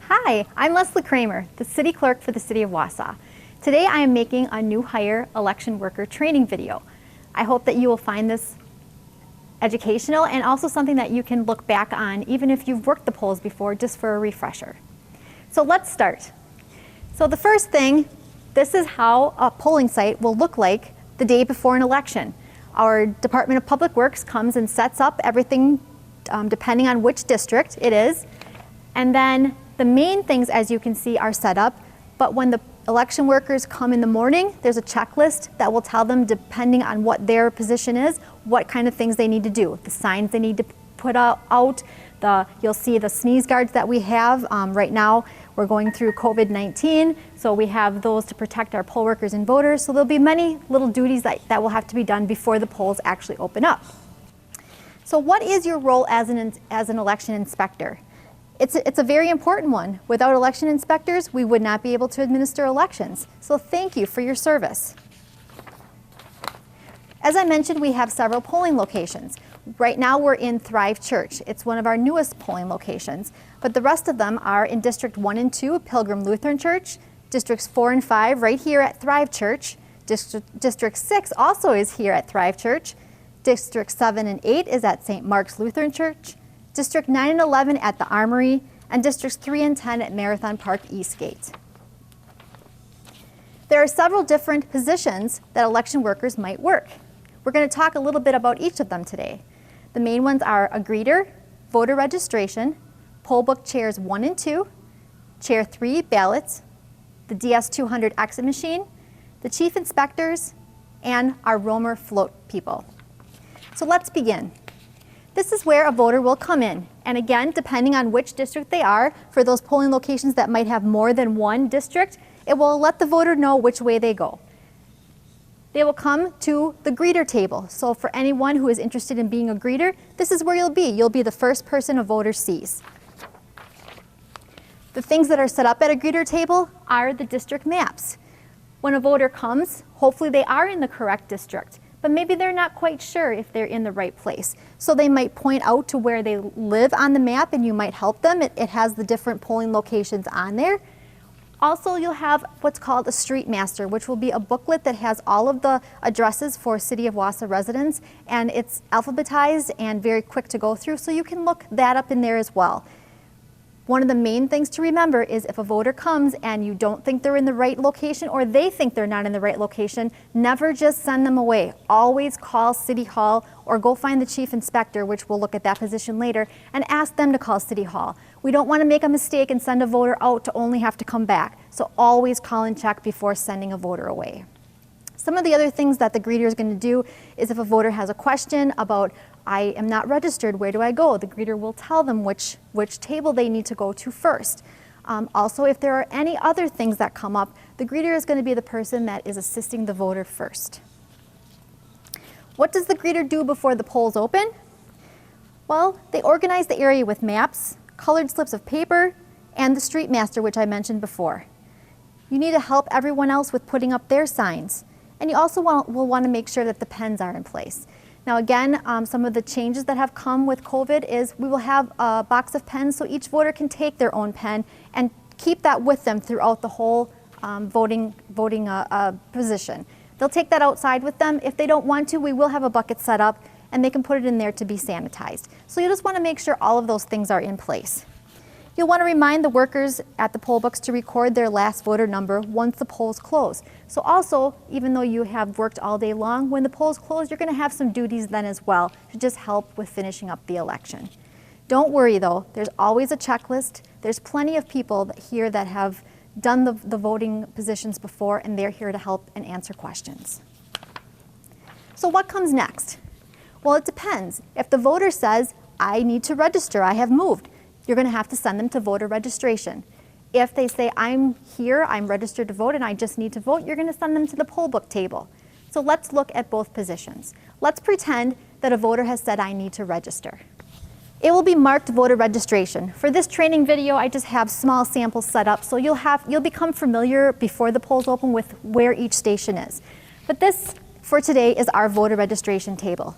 Hi, I'm Leslie Kramer, the City Clerk for the City of Wausau. Today I am making a new hire election worker training video. I hope that you will find this educational and also something that you can look back on even if you've worked the polls before, just for a refresher. So let's start. So the first thing, this is how a polling site will look like the day before an election. Our Department of Public Works comes and sets up everything depending on which district it is. And then the main things, as you can see, are set up, but when the election workers come in the morning, there's a checklist that will tell them, depending on what their position is, what kind of things they need to do. The signs they need to put out, you'll see the sneeze guards that we have. Right now, we're going through COVID-19, so we have those to protect our poll workers and voters, so there'll be many little duties that will have to be done before the polls actually open up. So what is your role as an election inspector? It's a very important one. Without election inspectors, we would not be able to administer elections. So thank you for your service. As I mentioned, we have several polling locations. Right now we're in Thrive Church. It's one of our newest polling locations, but the rest of them are in District 1 and 2, Pilgrim Lutheran Church, Districts 4 and 5 right here at Thrive Church, District 6 also is here at Thrive Church, District 7 and 8 is at St. Mark's Lutheran Church, District 9 and 11 at the Armory, and Districts 3 and 10 at Marathon Park Eastgate. There are several different positions that election workers might work. We're going to talk a little bit about each of them today. The main ones are a greeter, voter registration, poll book chairs 1 and 2, chair 3 ballots, the DS200 exit machine, the chief inspectors, and our roamer float people. So let's begin. This is where a voter will come in, and again, depending on which district they are, for those polling locations that might have more than one district, it will let the voter know which way they go. They will come to the greeter table. So for anyone who is interested in being a greeter, this is where you'll be. You'll be the first person a voter sees. The things that are set up at a greeter table are the district maps. When a voter comes, hopefully they are in the correct district, but maybe they're not quite sure if they're in the right place. So they might point out to where they live on the map and you might help them. It has the different polling locations on there. Also, you'll have what's called a street master, which will be a booklet that has all of the addresses for City of Wausau residents, and it's alphabetized and very quick to go through, so you can look that up in there as well. One of the main things to remember is if a voter comes and you don't think they're in the right location or they think they're not in the right location, never just send them away. Always call City Hall or go find the chief inspector, which we'll look at that position later, and ask them to call City Hall. We don't want to make a mistake and send a voter out to only have to come back. So always call and check before sending a voter away. Some of the other things that the greeter is going to do is if a voter has a question about, I am not registered, where do I go? The greeter will tell them which table they need to go to first. Also, if there are any other things that come up, the greeter is going to be the person that is assisting the voter first. What does the greeter do before the polls open? Well, they organize the area with maps, colored slips of paper, and the street master, which I mentioned before. You need to help everyone else with putting up their signs. And you also will want to make sure that the pens are in place. Now again, some of the changes that have come with COVID is we will have a box of pens so each voter can take their own pen and keep that with them throughout the whole voting position. They'll take that outside with them. If they don't want to, we will have a bucket set up and they can put it in there to be sanitized. So you just want to make sure all of those things are in place. You'll want to remind the workers at the poll books to record their last voter number once the polls close. So also, even though you have worked all day long, when the polls close, you're going to have some duties then as well to just help with finishing up the election. Don't worry though, there's always a checklist. There's plenty of people here that have done the voting positions before, and they're here to help and answer questions. So what comes next? Well, it depends. If the voter says, I need to register, I have moved, you're going to have to send them to voter registration. If they say, I'm here, I'm registered to vote, and I just need to vote, you're going to send them to the poll book table. So let's look at both positions. Let's pretend that a voter has said, I need to register. It will be marked voter registration. For this training video, I just have small samples set up, so you'll become familiar before the polls open with where each station is. But this, for today, is our voter registration table.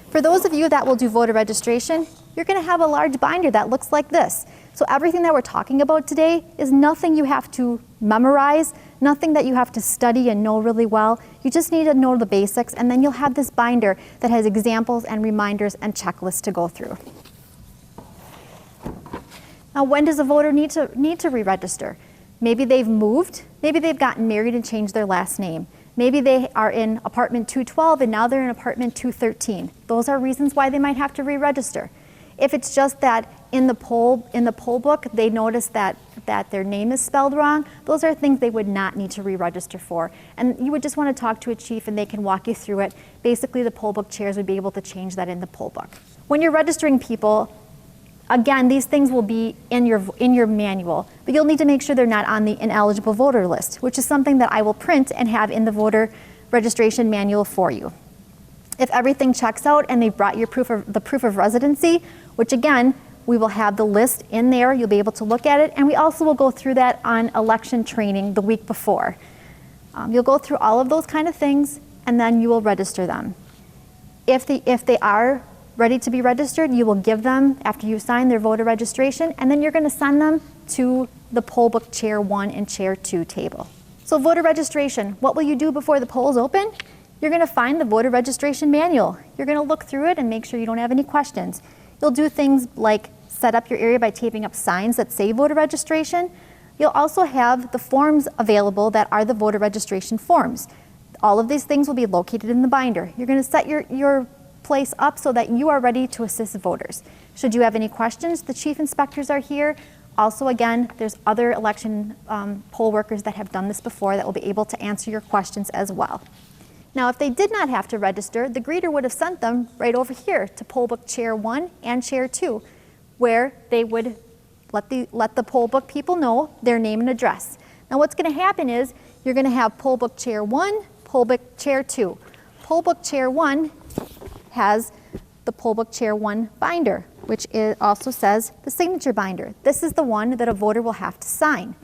For those of you that will do voter registration, you're going to have a large binder that looks like this. So everything that we're talking about today is nothing you have to memorize, nothing that you have to study and know really well. You just need to know the basics, and then you'll have this binder that has examples and reminders and checklists to go through. Now, when does a voter need to re-register? Maybe they've moved, maybe they've gotten married and changed their last name. Maybe they are in apartment 212 and now they're in apartment 213. Those are reasons why they might have to re-register. If it's just that in the poll book they notice that their name is spelled wrong, those are things they would not need to re-register for. And you would just want to talk to a chief and they can walk you through it. Basically, the poll book chairs would be able to change that in the poll book. When you're registering people, again, these things will be in your manual, but you'll need to make sure they're not on the ineligible voter list, which is something that I will print and have in the voter registration manual for you. If everything checks out and they've brought your proof of residency, which again, we will have the list in there, you'll be able to look at it, and we also will go through that on election training the week before. You'll go through all of those kind of things, and then you will register them. If they are ready to be registered, you will give them, after you sign, their voter registration, and then you're going to send them to the poll book chair 1 and chair 2 table. So voter registration, what will you do before the polls open? You're going to find the voter registration manual. You're going to look through it and make sure you don't have any questions. You'll do things like set up your area by taping up signs that say voter registration. You'll also have the forms available that are the voter registration forms. All of these things will be located in the binder. You're going to set your place up so that you are ready to assist voters. Should you have any questions, the chief inspectors are here. Also, again, there's other election poll workers that have done this before that will be able to answer your questions as well. Now, if they did not have to register, the greeter would have sent them right over here to poll book chair 1 and chair 2, where they would let the poll book people know their name and address. Now, what's going to happen is you're going to have poll book chair 1, poll book chair 2. Poll book chair 1 has the poll book chair 1 binder, which also says the signature binder. This is the one that a voter will have to sign.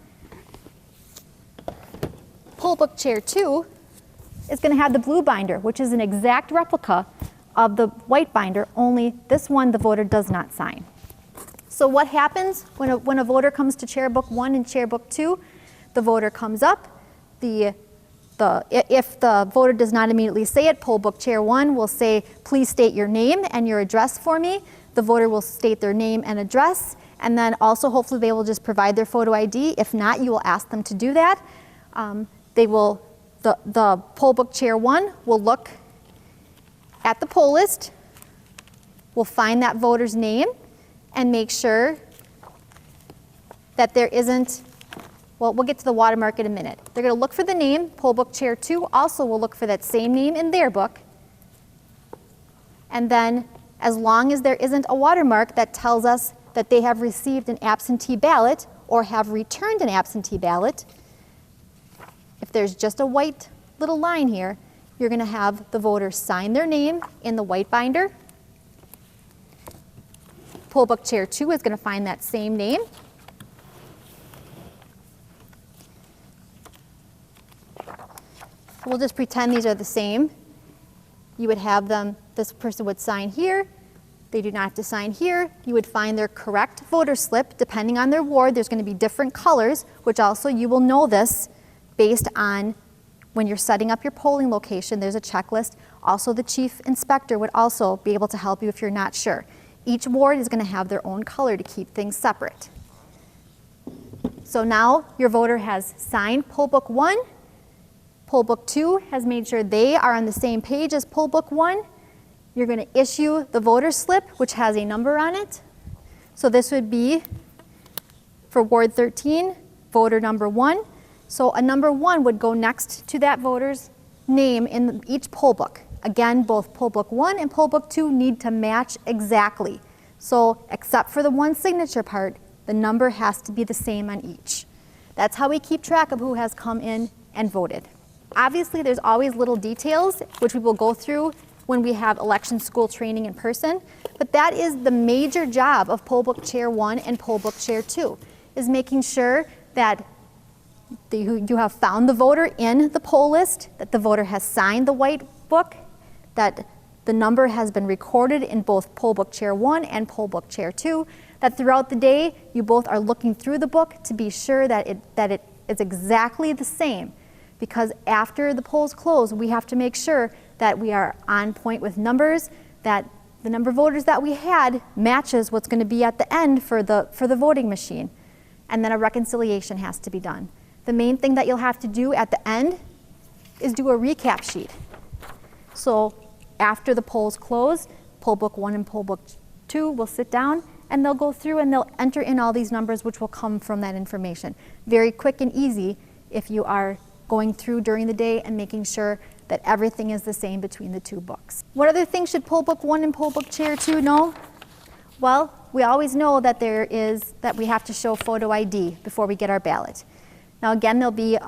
Poll book chair 2 is going to have the blue binder, which is an exact replica of the white binder, only this one the voter does not sign. So what happens when a voter comes to chair book 1 and chair book 2? The voter comes up. If the voter does not immediately say it, poll book chair 1 will say, please state your name and your address for me. The voter will state their name and address, and then also hopefully they will just provide their photo ID. If not, you will ask them to do that. The poll book chair 1 will look at the poll list, will find that voter's name, and make sure that there isn't, well, we'll get to the watermark in a minute. They're going to look for the name. Poll book chair 2 also will look for that same name in their book. And then as long as there isn't a watermark that tells us that they have received an absentee ballot or have returned an absentee ballot, if there's just a white little line here, you're going to have the voter sign their name in the white binder. Poll book chair 2 is going to find that same name. We'll just pretend these are the same. You would have them, this person would sign here. They do not have to sign here. You would find their correct voter slip. Depending on their ward, there's going to be different colors, which also you will know this based on when you're setting up your polling location. There's a checklist. Also, the chief inspector would also be able to help you if you're not sure. Each ward is going to have their own color to keep things separate. So now your voter has signed poll book 1. Poll book 2 has made sure they are on the same page as poll book 1. You're going to issue the voter slip, which has a number on it. So this would be for Ward 13, voter number 1. So a number 1 would go next to that voter's name in each poll book. Again, both poll book 1 and poll book 2 need to match exactly. So except for the one signature part, the number has to be the same on each. That's how we keep track of who has come in and voted. Obviously, there's always little details, which we will go through when we have election school training in person, but that is the major job of poll book chair 1 and poll book chair 2, is making sure that you have found the voter in the poll list, that the voter has signed the white book, that the number has been recorded in both poll book chair 1 and poll book chair 2, that throughout the day, you both are looking through the book to be sure that it is exactly the same. Because after the polls close, we have to make sure that we are on point with numbers, that the number of voters that we had matches what's going to be at the end for the voting machine. And then a reconciliation has to be done. The main thing that you'll have to do at the end is do a recap sheet. So after the polls close, poll book 1 and poll book 2 will sit down and they'll go through and they'll enter in all these numbers which will come from that information. Very quick and easy if you are going through during the day and making sure that everything is the same between the two books. What other things should poll book 1 and poll book chair 2 know? Well, we always know that that we have to show photo ID before we get our ballot. Now again, there'll be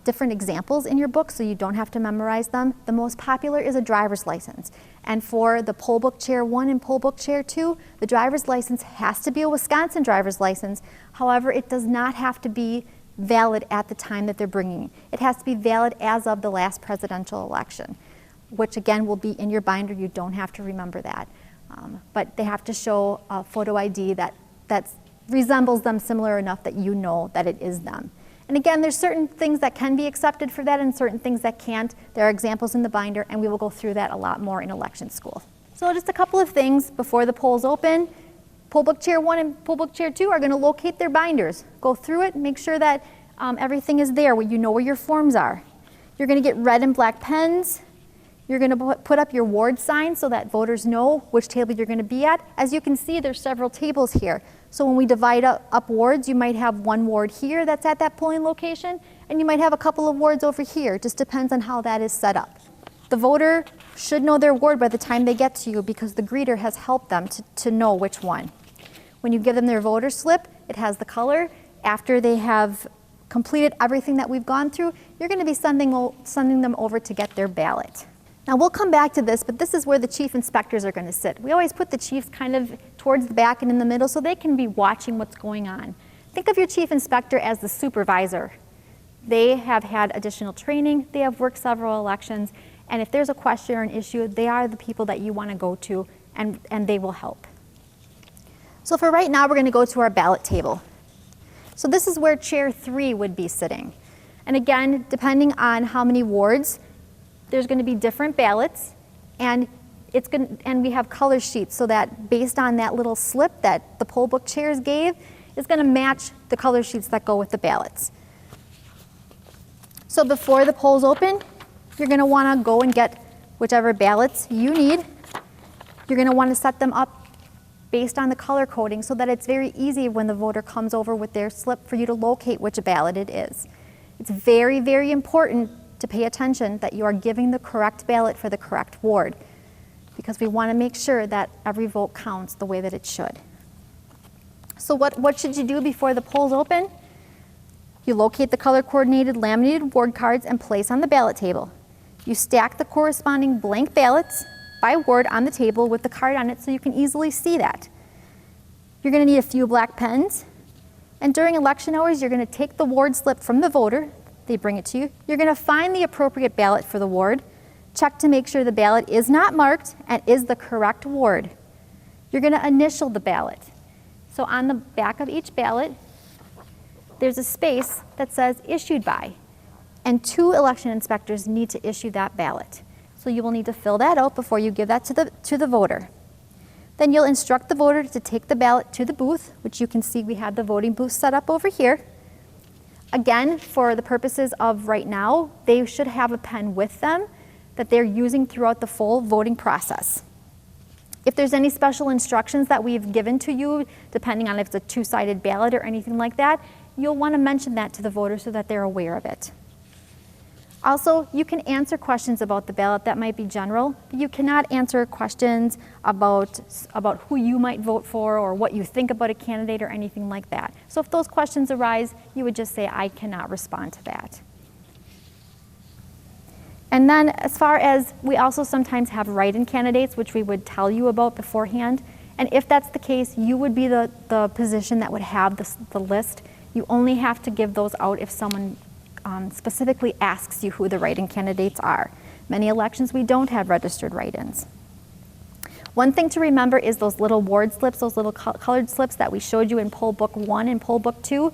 different examples in your book, so you don't have to memorize them. The most popular is a driver's license. And for the poll book chair 1 and poll book chair 2, the driver's license has to be a Wisconsin driver's license. However, it does not have to be valid at the time that they're bringing it. It has to be valid as of the last presidential election, which again will be in your binder. You don't have to remember that. But they have to show a photo ID that resembles them similar enough that you know that it is them. And again, there's certain things that can be accepted for that and certain things that can't. There are examples in the binder, and we will go through that a lot more in election school. So just a couple of things before the polls open. Poll book chair 1 and poll book chair 2 are going to locate their binders. Go through it and make sure that everything is there, where you know where your forms are. You're going to get red and black pens. You're going to put up your ward sign so that voters know which table you're going to be at. As you can see, there's several tables here. So when we divide up wards, you might have one ward here that's at that polling location, and you might have a couple of wards over here. It just depends on how that is set up. The voter should know their ward by the time they get to you because the greeter has helped them to know which one. When you give them their voter slip, it has the color. After they have completed everything that we've gone through, you're going to be sending them over to get their ballot. Now we'll come back to this, but this is where the chief inspectors are going to sit. We always put the chiefs kind of towards the back and in the middle so they can be watching what's going on. Think of your chief inspector as the supervisor. They have had additional training, they have worked several elections, and if there's a question or an issue, they are the people that you want to go to, and they will help. So for right now, we're going to go to our ballot table. So this is where chair 3 would be sitting. And again, depending on how many wards, there's going to be different ballots, and we have color sheets so that based on that little slip that the poll book chairs gave, is going to match the color sheets that go with the ballots. So before the polls open, you're going to want to go and get whichever ballots you need. You're going to want to set them up based on the color coding so that it's very easy when the voter comes over with their slip for you to locate which ballot it is. It's very, very important to pay attention that you are giving the correct ballot for the correct ward, because we want to make sure that every vote counts the way that it should. So what should you do before the polls open? You locate the color-coordinated laminated ward cards and place on the ballot table. You stack the corresponding blank ballots by ward on the table with the card on it so you can easily see that. You're going to need a few black pens, and during election hours, you're going to take the ward slip from the voter. They bring it to you. You're going to find the appropriate ballot for the ward, check to make sure the ballot is not marked and is the correct ward. You're going to initial the ballot. So on the back of each ballot, there's a space that says issued by, and 2 election inspectors need to issue that ballot. So you will need to fill that out before you give that to the voter. Then you'll instruct the voter to take the ballot to the booth, which you can see we have the voting booth set up over here. Again, for the purposes of right now, they should have a pen with them that they're using throughout the full voting process. If there's any special instructions that we've given to you, depending on if it's a 2-sided ballot or anything like that, you'll want to mention that to the voter so that they're aware of it. Also, you can answer questions about the ballot that might be general, but you cannot answer questions about who you might vote for or what you think about a candidate or anything like that. So if those questions arise, you would just say, I cannot respond to that. And then as far as, we also sometimes have write-in candidates, which we would tell you about beforehand. And if that's the case, you would be the position that would have the list. You only have to give those out if someone specifically asks you who the write-in candidates are. Many elections we don't have registered write-ins. One thing to remember is those little ward slips, those little colored slips that we showed you in poll book 1 and poll book 2.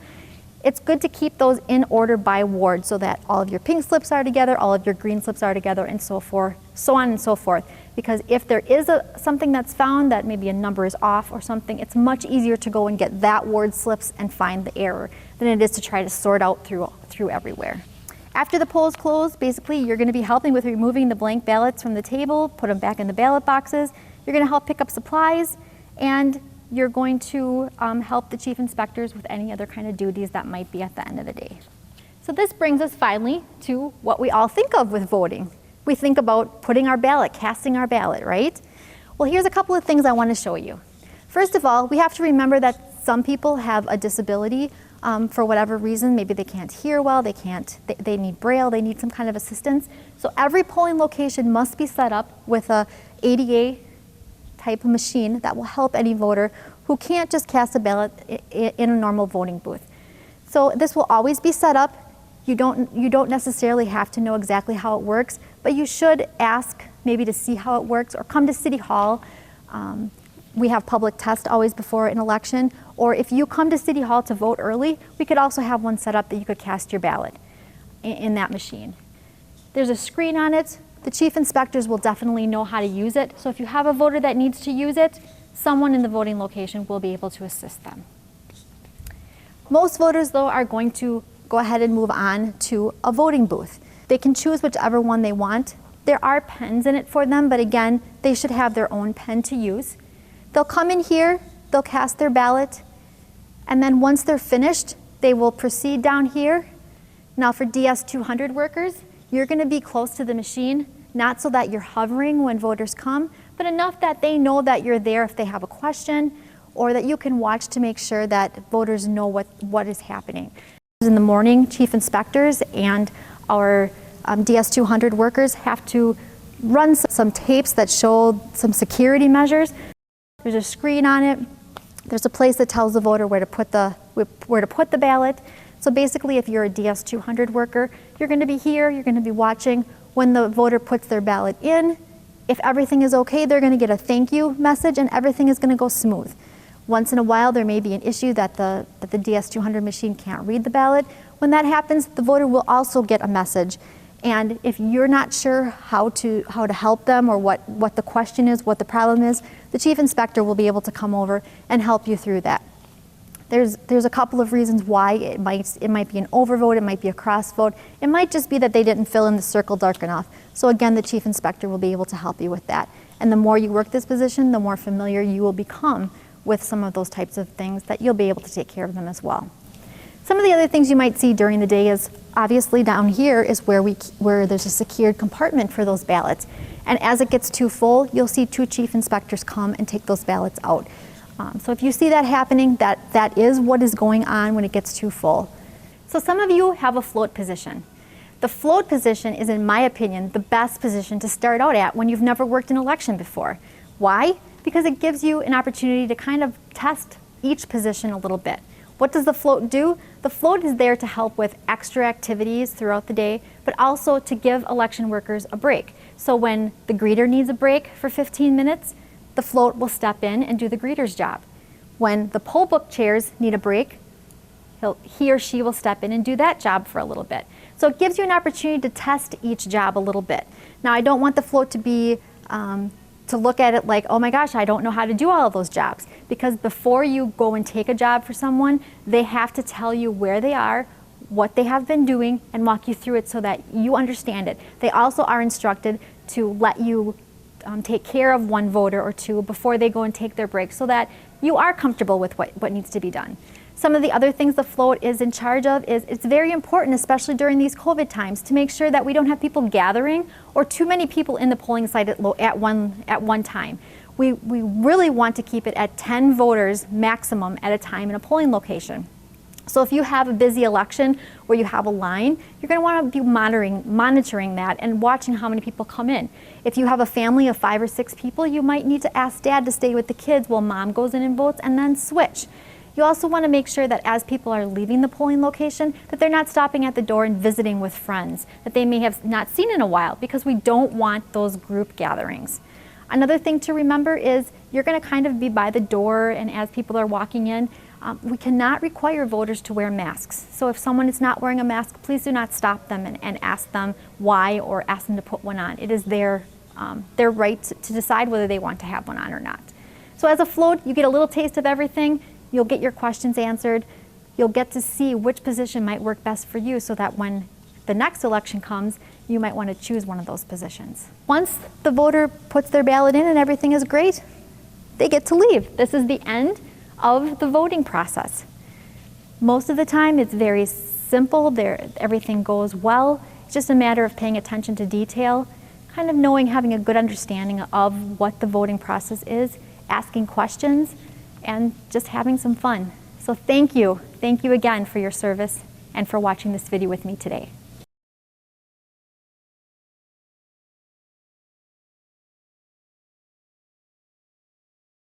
It's good to keep those in order by ward so that all of your pink slips are together, all of your green slips are together, and so forth, so on and so forth. Because if there is something that's found that maybe a number is off or something, it's much easier to go and get that ward slips and find the error than it is to try to sort out through everywhere. After the polls close, basically you're going to be helping with removing the blank ballots from the table, put them back in the ballot boxes. You're going to help pick up supplies, and you're going to help the chief inspectors with any other kind of duties that might be at the end of the day. So this brings us finally to what we all think of with voting. We think about putting our ballot, casting our ballot, right? Well, here's a couple of things I want to show you. First of all, we have to remember that some people have a disability for whatever reason. Maybe they can't hear well, they need Braille, they need some kind of assistance. So every polling location must be set up with a ADA type of machine that will help any voter who can't just cast a ballot in a normal voting booth. So this will always be set up. You don't necessarily have to know exactly how it works, but you should ask maybe to see how it works, or come to City Hall. We have public test always before an election, or if you come to City Hall to vote early, we could also have one set up that you could cast your ballot in that machine. There's a screen on it. The chief inspectors will definitely know how to use it, so if you have a voter that needs to use it, someone in the voting location will be able to assist them. Most voters, though, are going to go ahead and move on to a voting booth. They can choose whichever one they want. There are pens in it for them, but again, they should have their own pen to use. They'll come in here, they'll cast their ballot, and then once they're finished, they will proceed down here. Now for DS200 workers, you're going to be close to the machine, not so that you're hovering when voters come, but enough that they know that you're there if they have a question, or that you can watch to make sure that voters know what is happening. In the morning, chief inspectors and our DS200 workers have to run some tapes that show some security measures. There's a screen on it. There's a place that tells the voter where to put the ballot. So basically, if you're a DS200 worker, you're going to be here, you're going to be watching when the voter puts their ballot in. If everything is okay, they're going to get a thank you message, and everything is going to go smooth. Once in a while, there may be an issue that the DS200 machine can't read the ballot. When that happens, the voter will also get a message. And if you're not sure how to help them, or what the question is, what the problem is, the chief inspector will be able to come over and help you through that. There's a couple of reasons why it might be an overvote, it might be a cross vote, it might just be that they didn't fill in the circle dark enough. So again, the chief inspector will be able to help you with that. And the more you work this position, the more familiar you will become with some of those types of things, that you'll be able to take care of them as well. Some of the other things you might see during the day is, obviously down here is where there's a secured compartment for those ballots. And as it gets too full, you'll see 2 chief inspectors come and take those ballots out. So if you see that happening, that is what is going on when it gets too full. So some of you have a float position. The float position is, in my opinion, the best position to start out at when you've never worked an election before. Why? Because it gives you an opportunity to kind of test each position a little bit. What does the float do? The float is there to help with extra activities throughout the day, but also to give election workers a break. So when the greeter needs a break for 15 minutes, the float will step in and do the greeter's job. When the poll book chairs need a break, he or she will step in and do that job for a little bit. So it gives you an opportunity to test each job a little bit. Now, I don't want the float to be to look at it like, oh my gosh, I don't know how to do all of those jobs. Because before you go and take a job for someone, they have to tell you where they are, what they have been doing, and walk you through it so that you understand it. They also are instructed to let you take care of one voter or two before they go and take their break, so that you are comfortable with what needs to be done. Some of the other things the float is in charge of is, it's very important, especially during these COVID times, to make sure that we don't have people gathering or too many people in the polling site at one time. We really want to keep it at 10 voters maximum at a time in a polling location. So if you have a busy election where you have a line, you're going to want to be monitoring that and watching how many people come in. If you have a family of 5 or 6 people, you might need to ask dad to stay with the kids while mom goes in and votes, and then switch. You also want to make sure that as people are leaving the polling location, that they're not stopping at the door and visiting with friends that they may have not seen in a while, because we don't want those group gatherings. Another thing to remember is you're going to kind of be by the door, and as people are walking in, we cannot require voters to wear masks. So if someone is not wearing a mask, please do not stop them and ask them why or ask them to put one on. It is their right to decide whether they want to have one on or not. So as a float, you get a little taste of everything. You'll get your questions answered. You'll get to see which position might work best for you so that when the next election comes, you might want to choose one of those positions. Once the voter puts their ballot in and everything is great, they get to leave. This is the end of the voting process. Most of the time it's very simple, everything goes well. It's just a matter of paying attention to detail, kind of knowing, having a good understanding of what the voting process is, asking questions, and just having some fun. So thank you again for your service and for watching this video with me today.